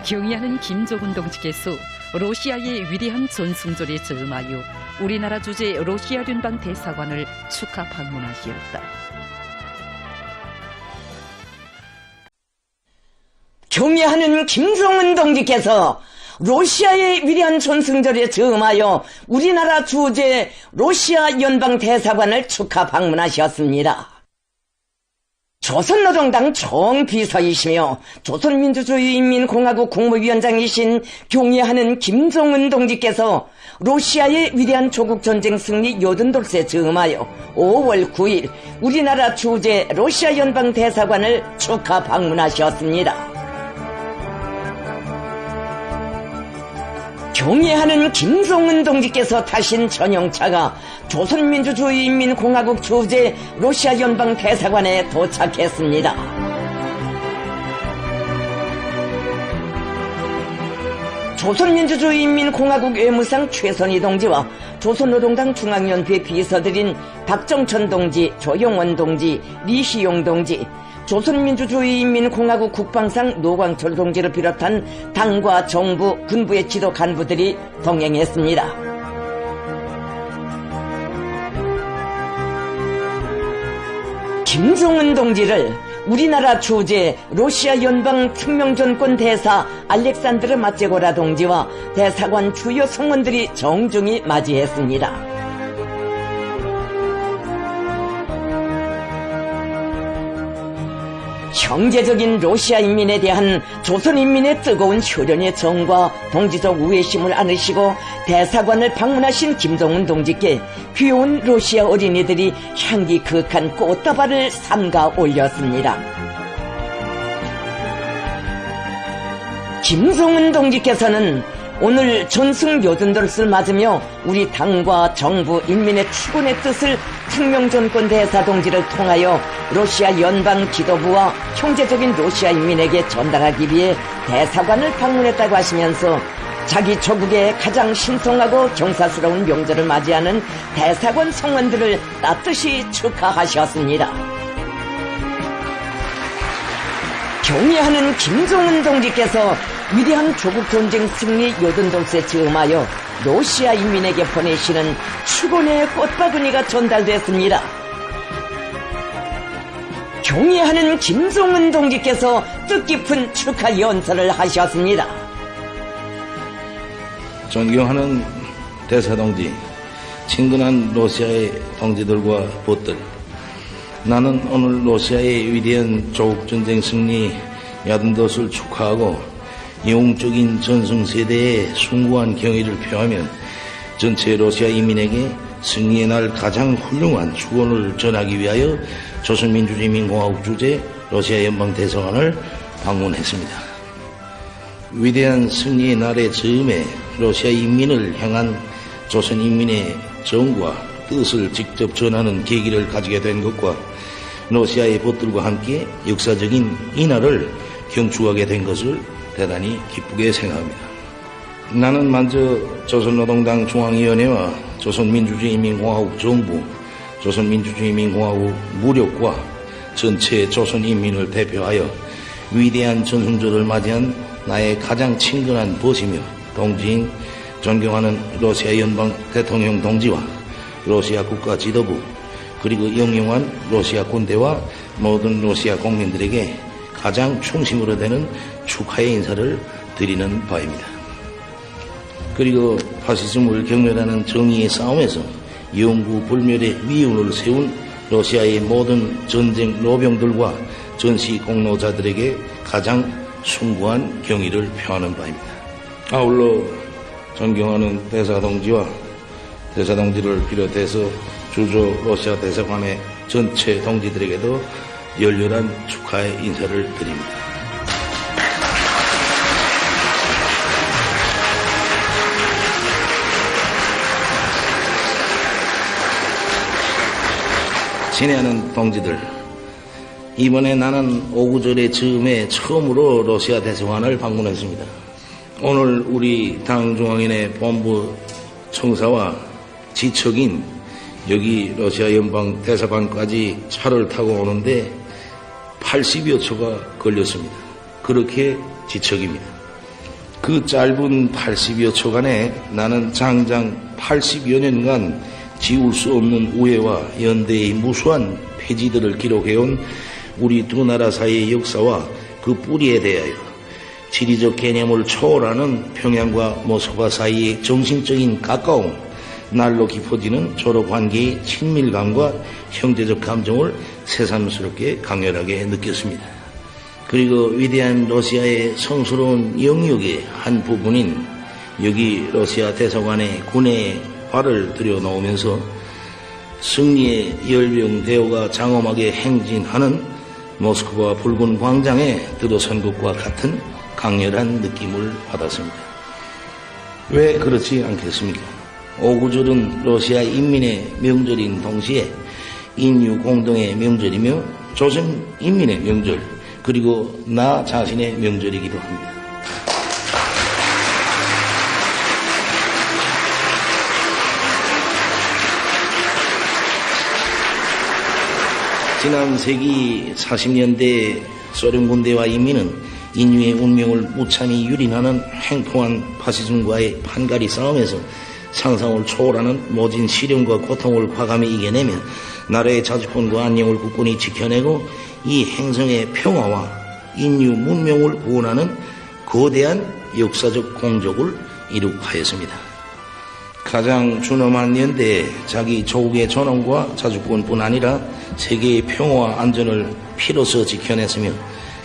경의하는 김정은 동지께서 러시아의 위대한 전승절에 저음하여 우리나라 주재 러시아聯邦 대사관을 축하 방문하시었다. 경의하는 김정은 동지께서 러시아의 위대한 전승절에 저음하여 우리나라 주재 러시아 연방 대사관을 축하 방문하셨습니다. 조선노동당 총비서이시며 조선민주주의인민공화국 국무위원장이신 경의하는 김정은 동지께서 러시아의 위대한 조국전쟁 승리 80돌세 저음하여 5월 9일 우리나라 주재 러시아 연방 대사관을 축하 방문하셨습니다. 경의하는 김정은 동지께서 타신 전용차가 조선민주주의인민공화국 주재 러시아 연방 대사관에 도착했습니다. 조선민주주의인민공화국 외무상 최선희 동지와 조선노동당 중앙연구회 비서들인 박정천 동지, 조영원 동지, 리시용 동지, 조선민주주의인민공화국 국방상 노광철 동지를 비롯한 당과 정부, 군부의 지도 간부들이 동행했습니다. 김정은 동지를 우리나라 주재 러시아 연방 특명전권 대사 알렉산드르 마체고라 동지와 대사관 주요 성원들이 정중히 맞이했습니다. 형제적인 러시아 인민에 대한 조선인민의 뜨거운 혈연의 정과 동지적 우애심을 안으시고 대사관을 방문하신 김정은 동지께 귀여운 러시아 어린이들이 향기 그윽한 꽃다발을 삼가 올렸습니다. 김정은 동지께서는 오늘 전승 80돌을 맞으며 우리 당과 정부, 인민의 축원의 뜻을 특명전권 대사 동지를 통하여 러시아 연방 지도부와 형제적인 러시아 인민에게 전달하기 위해 대사관을 방문했다고 하시면서 자기 조국의 가장 신성하고 경사스러운 명절을 맞이하는 대사관 성원들을 따뜻이 축하하셨습니다. 경의하는 김정은 동지께서 위대한 조국전쟁 승리 80돌세 즈음하여 러시아 인민에게 보내시는 축원의 꽃바구니가 전달됐습니다. 경의하는 김정은 동지께서 뜻깊은 축하 연설을 하셨습니다. 존경하는 대사동지, 친근한 러시아의 동지들과 보들, 나는 오늘 러시아의 위대한 조국전쟁 승리 80돌을 축하하고 영웅적인 전승세대의 숭고한 경의를 표하며 전체 러시아 인민에게 승리의 날 가장 훌륭한 축원을 전하기 위하여 조선민주주의인민공화국 주재 러시아 연방대사관을 방문했습니다. 위대한 승리의 날의 즈음에 러시아 인민을 향한 조선 인민의 정과 뜻을 직접 전하는 계기를 가지게 된 것과 러시아의 벗들과 함께 역사적인 이날을 경축하게 된 것을 대단히 기쁘게 생각합니다. 나는 먼저 조선노동당 중앙위원회와 조선민주주의인민공화국 정부, 조선민주주의인민공화국 무력과 전체 조선인민을 대표하여 위대한 전승절을 맞이한 나의 가장 친근한 벗이며 동지인 존경하는 러시아 연방 대통령 동지와 러시아 국가 지도부 그리고 영영한 러시아 군대와 모든 러시아 국민들에게 가장 중심으로 되는 축하의 인사를 드리는 바입니다. 그리고 파시즘을 경멸하는 정의의 싸움에서 영구 불멸의 위훈을 세운 러시아의 모든 전쟁 노병들과 전시 공로자들에게 가장 숭고한 경의를 표하는 바입니다. 아울러 존경하는 대사동지와 대사동지를 비롯해서 주조 러시아 대사관의 전체 동지들에게도 열렬한 축하의 인사를 드립니다. 친애하는 동지들, 이번에 나는 오구절의 즈음에 처음으로 러시아 대사관을 방문했습니다. 오늘 우리 당중앙위원회 본부 청사와 지척인 여기 러시아 연방 대사관까지 차를 타고 오는데 80여 초가 걸렸습니다. 그렇게 지척입니다. 그 짧은 80여 초간에 나는 장장 80여 년간 지울 수 없는 우애와 연대의 무수한 폐지들을 기록해온 우리 두 나라 사이의 역사와 그 뿌리에 대하여 지리적 개념을 초월하는 평양과 모스크바 사이의 정신적인 가까움, 날로 깊어지는 조로관계의 친밀감과 형제적 감정을 새삼스럽게 강렬하게 느꼈습니다. 그리고 위대한 러시아의 성스러운 영역의 한 부분인 여기 러시아 대사관의 군에 발을 들여놓으면서 승리의 열병대오가 장엄하게 행진하는 모스크바 붉은 광장에 들어선 것과 같은 강렬한 느낌을 받았습니다. 왜 그렇지 않겠습니까? 오구절은 러시아 인민의 명절인 동시에 인류 공동의 명절이며 조선 인민의 명절, 그리고 나 자신의 명절이기도 합니다. 지난 세기 40년대 소련 군대와 인민은 인류의 운명을 무참히 유린하는 횡포한 파시즘과의 판가리 싸움에서 상상을 초월하는 모진 시련과 고통을 과감히 이겨내며 나라의 자주권과 안녕을 굳건히 지켜내고 이 행성의 평화와 인류 문명을 구원하는 거대한 역사적 공적을 이룩하였습니다. 가장 준엄한 연대에 자기 조국의 존엄과 자주권뿐 아니라 세계의 평화와 안전을 피로써 지켜냈으며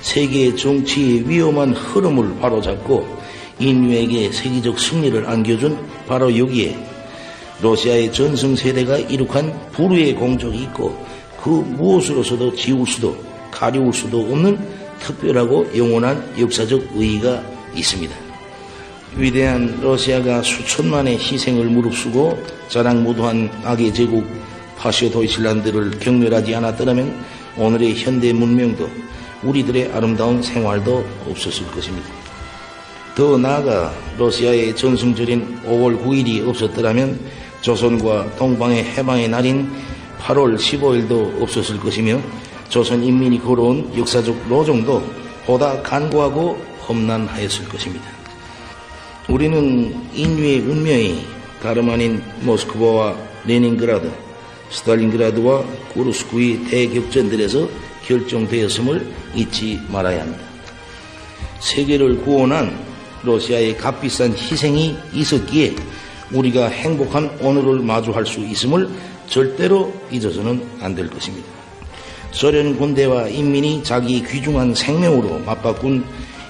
세계의 정치의 위험한 흐름을 바로잡고 인류에게 세계적 승리를 안겨준 바로 여기에 러시아의 전승세대가 이룩한 불후의 공적이 있고 그 무엇으로서도 지울 수도 가리울 수도 없는 특별하고 영원한 역사적 의의가 있습니다. 위대한 러시아가 수천만의 희생을 무릅쓰고 자랑무도한 악의 제국 파시오 도이칠란드를 경멸하지 않았더라면 오늘의 현대 문명도 우리들의 아름다운 생활도 없었을 것입니다. 더 나아가 러시아의 전승절인 5월 9일이 없었더라면 조선과 동방의 해방의 날인 8월 15일도 없었을 것이며 조선 인민이 걸어온 역사적 로정도 보다 간고하고 험난하였을 것입니다. 우리는 인류의 운명이 다름 아닌 모스크바와 레닌그라드, 스탈린그라드와 쿠르스크의 대격전들에서 결정되었음을 잊지 말아야 합니다. 세계를 구원한 러시아의 값비싼 희생이 있었기에 우리가 행복한 오늘을 마주할 수 있음을 절대로 잊어서는 안 될 것입니다. 소련 군대와 인민이 자기 귀중한 생명으로 맞바꾼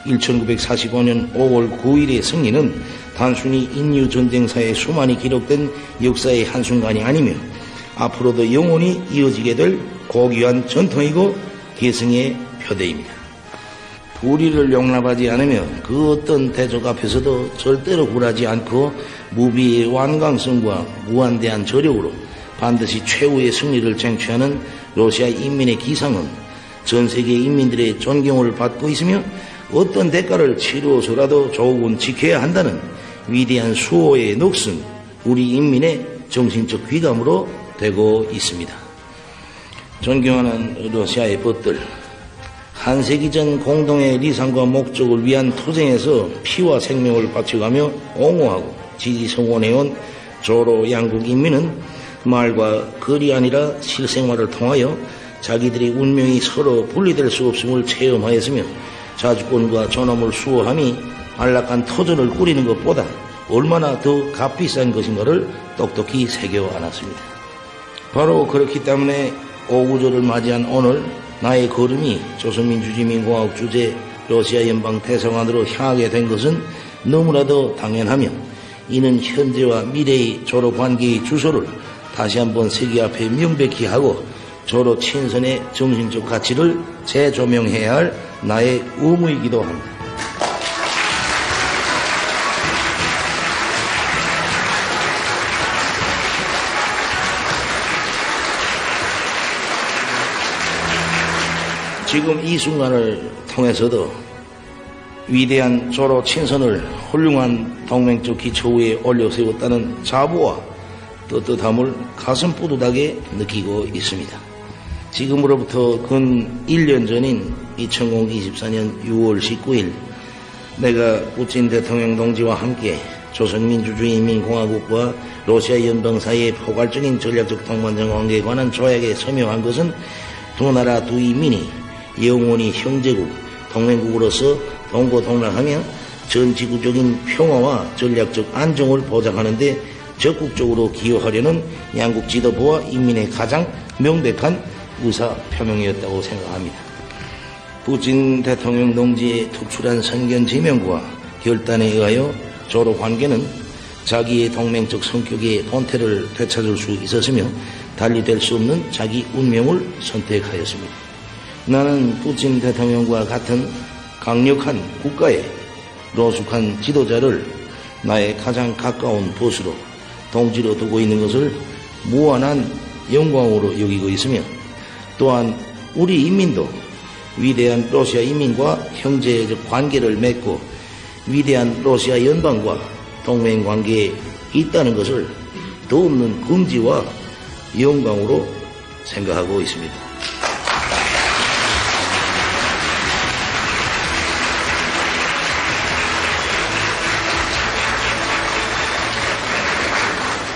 1945년 5월 9일의 승리는 단순히 인류 전쟁사에 수많이 기록된 역사의 한순간이 아니며 앞으로도 영원히 이어지게 될 고귀한 전통이고 계승의 표대입니다. 불의를 용납하지 않으며 그 어떤 대적 앞에서도 절대로 굴하지 않고 무비의 완강성과 무한대한 저력으로 반드시 최후의 승리를 쟁취하는 러시아 인민의 기상은 전 세계 인민들의 존경을 받고 있으며 어떤 대가를 치루어서라도 조국은 지켜야 한다는 위대한 수호의 넋은 우리 인민의 정신적 귀감으로 되고 있습니다. 존경하는 러시아의 벗들, 한 세기 전 공동의 리상과 목적을 위한 투쟁에서 피와 생명을 바쳐가며 옹호하고 지지성원해온 조로 양국 인민은 말과 글이 아니라 실생활을 통하여 자기들의 운명이 서로 분리될 수 없음을 체험하였으며 자주권과 존엄을 수호함이 안락한 터전을 꾸리는 것보다 얼마나 더 값비싼 것인가를 똑똑히 새겨안았습니다. 바로 그렇기 때문에 오구절을 맞이한 오늘 나의 걸음이 조선민주주의민공화국 주재 러시아 연방 대사관으로 향하게 된 것은 너무나도 당연하며 이는 현재와 미래의 조로 관계의 주소를 다시 한번 세계 앞에 명백히 하고 조로 친선의 정신적 가치를 재조명해야 할 나의 의무이기도 합니다. 지금 이 순간을 통해서도 위대한 조로 친선을 훌륭한 동맹적 기초 위에 올려세웠다는 자부와 떳떳함을 가슴 뿌듯하게 느끼고 있습니다. 지금으로부터 근 1년 전인 2024년 6월 19일 내가 푸틴 대통령 동지와 함께 조선민주주의인민공화국과 러시아 연방 사이의 포괄적인 전략적 동반자 관계에 관한 조약에 서명한 것은 두 나라 두 인민이 영원히 형제국, 동맹국으로서 동고동락하며 전 지구적인 평화와 전략적 안정을 보장하는 데 적극적으로 기여하려는 양국 지도부와 인민의 가장 명백한 의사표명이었다고 생각합니다. 푸틴 대통령 동지의 특출한 선견 지명과 결단에 의하여 조로 관계는 자기의 동맹적 성격의 본태를 되찾을 수 있었으며 달리 될 수 없는 자기 운명을 선택하였습니다. 나는 푸틴 대통령과 같은 강력한 국가의 노숙한 지도자를 나의 가장 가까운 보스로 동지로 두고 있는 것을 무한한 영광으로 여기고 있으며 또한 우리 인민도 위대한 러시아 인민과 형제적 관계를 맺고 위대한 러시아 연방과 동맹 관계에 있다는 것을 더없는 긍지와 영광으로 생각하고 있습니다.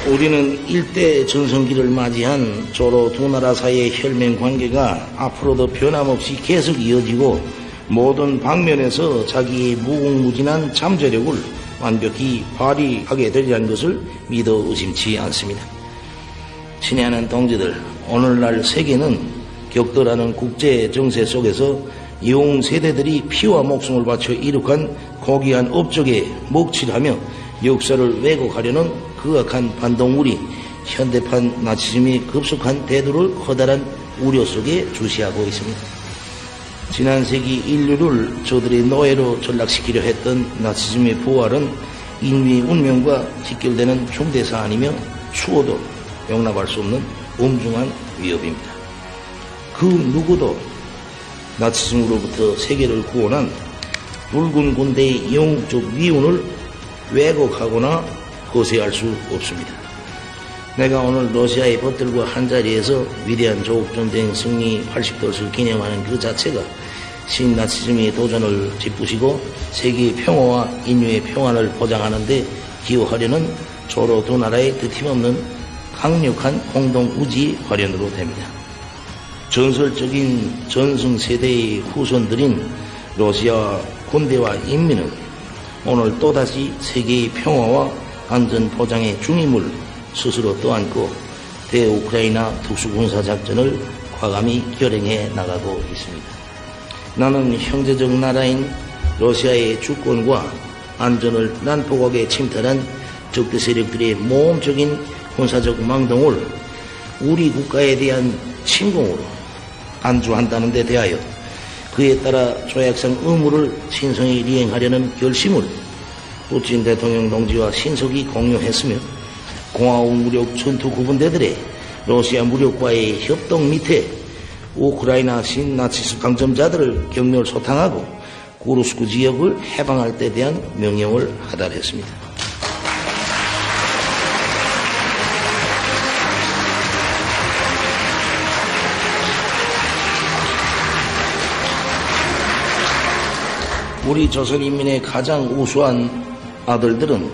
우리는 일대 전성기를 맞이한 조로 두 나라 사이의 혈맹 관계가 앞으로도 변함없이 계속 이어지고 모든 방면에서 자기의 무궁무진한 잠재력을 완벽히 발휘하게 되리라는 것을 믿어 의심치 않습니다. 친애하는 동지들, 오늘날 세계는 격돌하는 국제 정세 속에서 영 세대들이 피와 목숨을 바쳐 이룩한 고귀한 업적에 먹칠하며 역사를 왜곡하려는 극악한 반동물이 현대판 나치즘의 급속한 대두를 커다란 우려 속에 주시하고 있습니다. 지난 세기 인류를 저들의 노예로 전락시키려 했던 나치즘의 부활은 인류의 운명과 직결되는 중대 사안이며 추워도 용납할 수 없는 엄중한 위협입니다. 그 누구도 나치즘으로부터 세계를 구원한 붉은 군대의 영웅적 미운을 왜곡하거나 거세할 수 없습니다. 내가 오늘 러시아의 벗들과 한자리에서 위대한 조국전쟁 승리 80돌을 기념하는 그 자체가 신나치즘의 도전을 뒷부시고 세계의 평화와 인류의 평안을 보장하는 데 기여하려는 조로 두 나라의 뜻힘없는 강력한 공동의지 발현으로 됩니다. 전설적인 전승세대의 후손들인 러시아 군대와 인민은 오늘 또다시 세계의 평화와 안전 보장의 중임을 스스로 떠안고 대우크라이나 특수군사작전을 과감히 결행해 나가고 있습니다. 나는 형제적 나라인 러시아의 주권과 안전을 난폭하게 침탈한 적대 세력들의 모험적인 군사적 망동을 우리 국가에 대한 침공으로 안주한다는 데 대하여 그에 따라 조약상 의무를 신성히 이행하려는 결심을 푸틴 대통령 동지와 신속히 공유했으며 공화국 무력 전투 구분대들의 러시아 무력과의 협동 밑에 우크라이나 신나치스 강점자들을 격렬 소탕하고 구르스크 지역을 해방할 때 대한 명령을 하달했습니다. 우리 조선인민의 가장 우수한 아들들은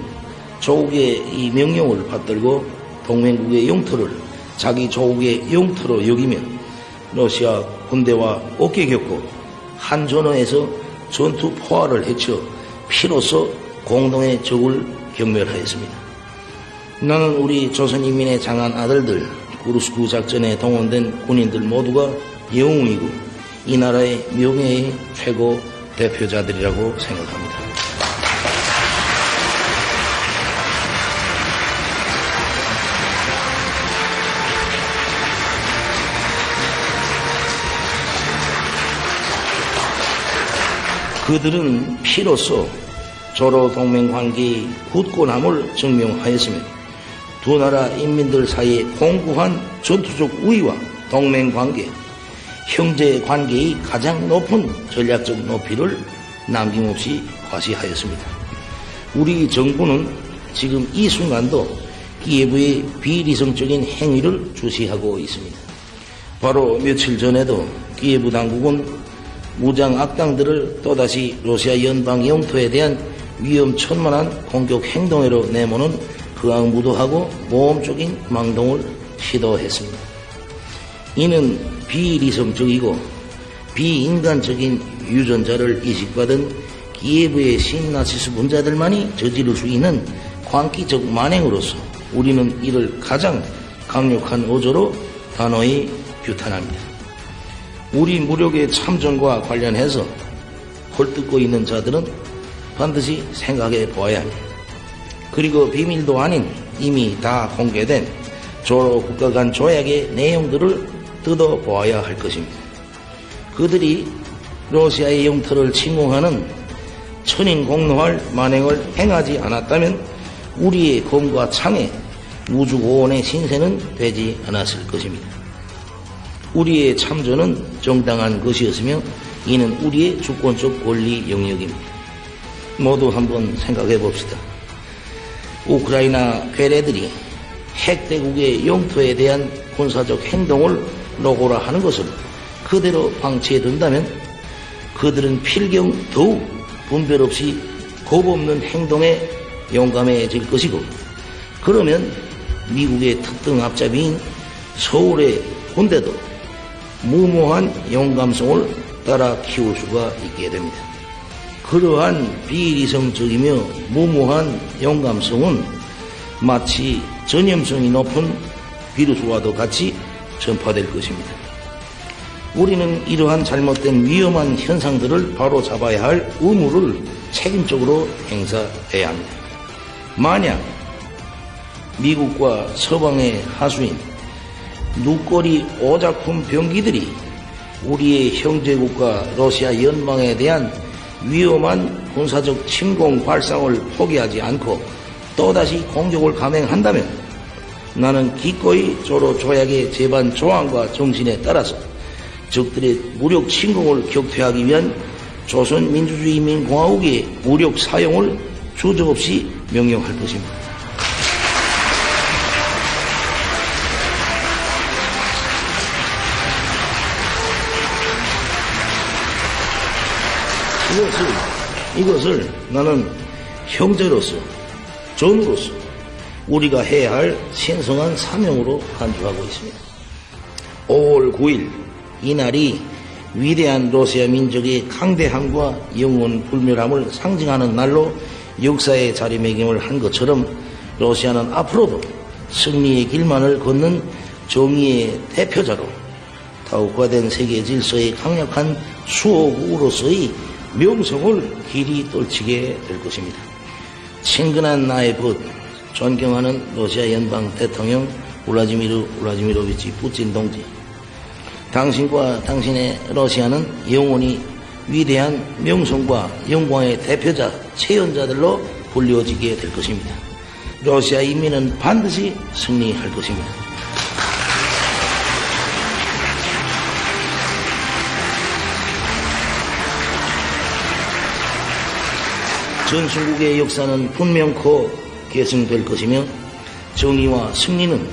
조국의 이 명령을 받들고 동맹국의 영토를 자기 조국의 영토로 여기며 러시아 군대와 어깨 겹고 한 전원에서 전투 포화를 헤쳐 피로써 공동의 적을 경멸하였습니다. 나는 우리 조선인민의 장한 아들들 구르스크 작전에 동원된 군인들 모두가 영웅이고 이 나라의 명예의 최고 대표자들이라고 생각합니다. 그들은 피로써 조로 동맹 관계의 굳건함을 증명하였으며 두 나라 인민들 사이의 공고한 전투적 우위와 동맹 관계, 형제 관계의 가장 높은 전략적 높이를 남김없이 과시하였습니다. 우리 정부는 지금 이 순간도 키예브의 비리성적인 행위를 주시하고 있습니다. 바로 며칠 전에도 키예브 당국은 무장 악당들을 또다시 러시아 연방 영토에 대한 위험천만한 공격 행동으로 내모는 극악무도하고 모험적인 망동을 시도했습니다. 이는 비리성적이고 비인간적인 유전자를 이식받은 기예브의 신나치스 분자들만이 저지를 수 있는 광기적 만행으로서 우리는 이를 가장 강력한 어조로 단호히 규탄합니다. 우리 무력의 참전과 관련해서 헐뜯고 있는 자들은 반드시 생각해 보아야 합니다. 그리고 비밀도 아닌 이미 다 공개된 조로 국가 간 조약의 내용들을 뜯어보아야 할 것입니다. 그들이 러시아의 영토를 침공하는 천인공노할 만행을 행하지 않았다면 우리의 검과 창에 우주고원의 신세는 되지 않았을 것입니다. 우리의 참전은 정당한 것이었으며 이는 우리의 주권적 권리 영역입니다. 모두 한번 생각해 봅시다. 우크라이나 괴뢰들이 핵대국의 영토에 대한 군사적 행동을 노고라 하는 것을 그대로 방치해둔다면 그들은 필경 더욱 분별 없이 겁없는 행동에 용감해질 것이고, 그러면 미국의 특등 앞잡이인 서울의 군대도 무모한 용감성을 따라 키울 수가 있게 됩니다. 그러한 비이성적이며 무모한 용감성은 마치 전염성이 높은 비루스와도 같이 전파될 것입니다. 우리는 이러한 잘못된 위험한 현상들을 바로 잡아야 할 의무를 책임적으로 행사해야 합니다. 만약 미국과 서방의 하수인 누꼬리 오작품 병기들이 우리의 형제국가 러시아 연방에 대한 위험한 군사적 침공 발상을 포기하지 않고 또다시 공격을 감행한다면 나는 기꺼이 조로 조약의 제반 조항과 정신에 따라서 적들의 무력 침공을 격퇴하기 위한 조선민주주의인민공화국의 무력 사용을 주저없이 명령할 것입니다. 이것을 나는 형제로서, 전우로서 우리가 해야 할 신성한 사명으로 간주하고 있습니다. 5월 9일 이날이 위대한 러시아 민족의 강대함과 영원 불멸함을 상징하는 날로 역사의 자리매김을 한 것처럼 러시아는 앞으로도 승리의 길만을 걷는 정의의 대표자로 타국화된 세계 질서의 강력한 수호국으로서의 명성을 길이 떨치게 될 것입니다. 친근한 나의 벗, 존경하는 러시아 연방 대통령 울라디미르 울라디미로비치 푸틴 동지, 당신과 당신의 러시아는 영원히 위대한 명성과 영광의 대표자, 체현자들로 불리워지게 될 것입니다. 러시아 인민은 반드시 승리할 것입니다. 전순국의 역사는 분명코 계승될 것이며 정의와 승리는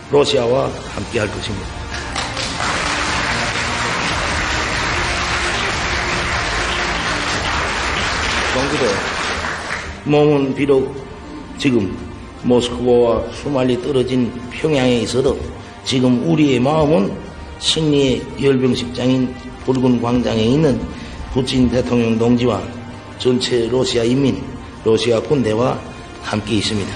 러시아와 함께할 것입니다. 동지들, 몸은 비록 지금 모스크바와 수말리 떨어진 평양에 있어도 지금 우리의 마음은 승리의 열병식장인 붉은 광장에 있는 푸틴 대통령 동지와 전체 러시아 인민, 러시아 군대와 함께 있습니다.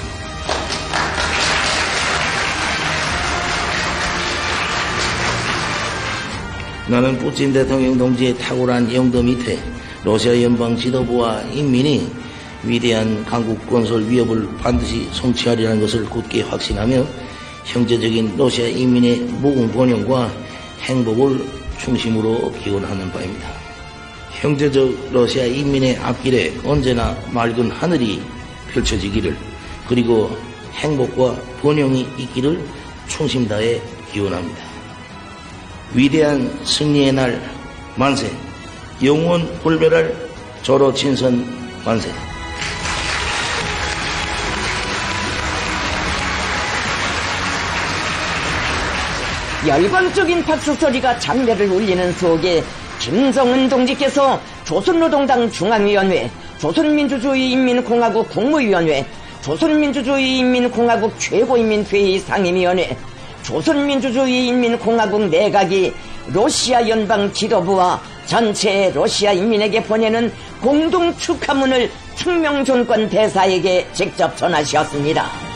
나는 푸틴 대통령 동지의 탁월한 영도 밑에 러시아 연방 지도부와 인민이 위대한 강국 건설 위협을 반드시 성취하리라는 것을 굳게 확신하며 형제적인 러시아 인민의 무궁번영과 행복을 중심으로 기원하는 바입니다. 형제적 러시아 인민의 앞길에 언제나 맑은 하늘이 펼쳐지기를, 그리고 행복과 번영이 있기를 충심 다해 기원합니다. 위대한 승리의 날 만세, 영원 불멸할 조로 친선 만세. 열광적인 박수 소리가 장례를 울리는 속에 김정은 동지께서 조선노동당 중앙위원회, 조선민주주의인민공화국 국무위원회, 조선민주주의인민공화국 최고인민회의 상임위원회, 조선민주주의인민공화국 내각이 러시아 연방 지도부와 전체 러시아 인민에게 보내는 공동 축하문을 혁명정권 대사에게 직접 전하셨습니다.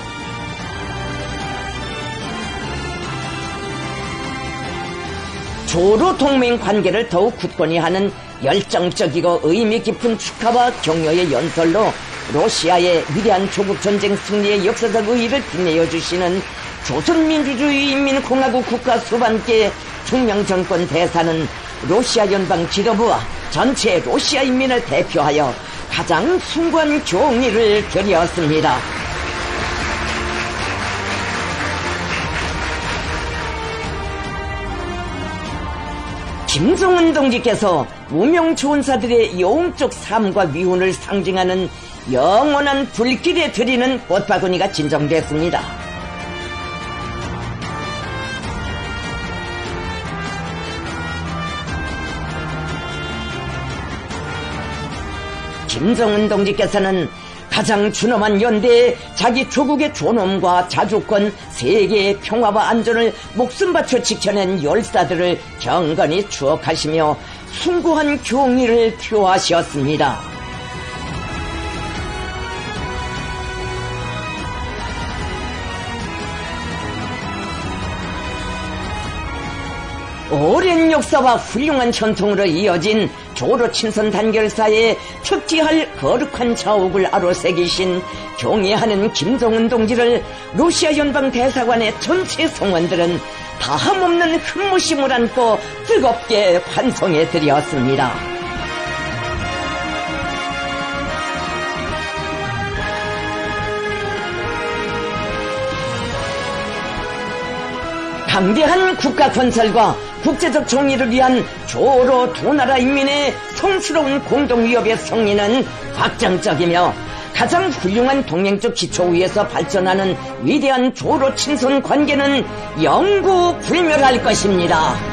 조로 동맹 관계를 더욱 굳건히 하는 열정적이고 의미 깊은 축하와 격려의 연설로 러시아의 위대한 조국 전쟁 승리의 역사적 의의를 빛내어 주시는 조선민주주의인민공화국 국가수반께 혁명정권 대사는 러시아 연방 지도부와 전체 러시아 인민을 대표하여 가장 숭고한 경의를 드렸습니다. 김정은 동지께서 무명 조은사들의 영웅적 삶과 위훈을 상징하는 영원한 불길에 드리는 꽃바구니가 진정됐습니다. 김정은 동지께서는 가장 준엄한 연대에 자기 조국의 존엄과 자주권, 세계의 평화와 안전을 목숨 바쳐 지켜낸 열사들을 경건히 추억하시며 숭고한 경의를 표하셨습니다. 오랜 역사와 훌륭한 전통으로 이어진 조로 친선 단결사에 특지할 거룩한 자옥을 아로새기신 경애하는 김정은 동지를 러시아 연방 대사관의 전체 성원들은 다함없는 흠모심을 안고 뜨겁게 환송해 드렸습니다. 강대한 국가 건설과 국제적 정의를 위한 조로 두 나라 인민의 성스러운 공동위협의 성리는 확장적이며 가장 훌륭한 동맹적 기초 위에서 발전하는 위대한 조로 친선 관계는 영구 불멸할 것입니다.